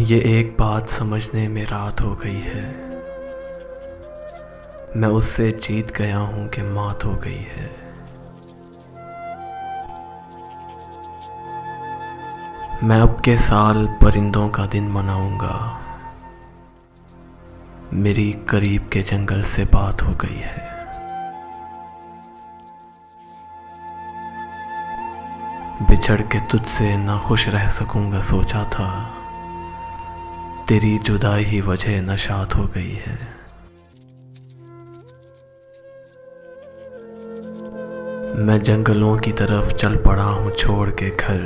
ये एक बात समझने में रात हो गई है। मैं उससे जीत गया हूँ कि मात हो गई है। मैं अब के साल परिंदों का दिन मनाऊंगा। मेरी करीब के जंगल से बात हो गई है। बिछड़ के तुझसे ना खुश रह सकूंगा सोचा था, तेरी जुदाई ही वजह नशात हो गई है। मैं जंगलों की तरफ चल पड़ा हूँ छोड़ के घर।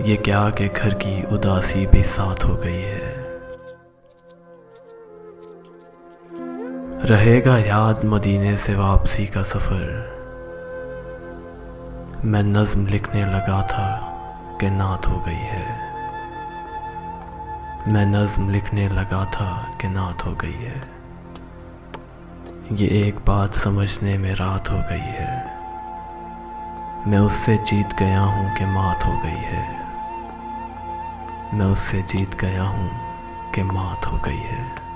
ये क्या कि घर की उदासी भी साथ हो गई है। रहेगा याद मदीने से वापसी का सफ़र। मैं नज़्म लिखने लगा था कि नात हो गई है। मैं नज़्म लिखने लगा था कि नात हो गई है। ये एक बात समझने में रात हो गई है। मैं उससे जीत गया हूँ कि मात हो गई है। मैं उससे जीत गया हूँ कि मात हो गई है।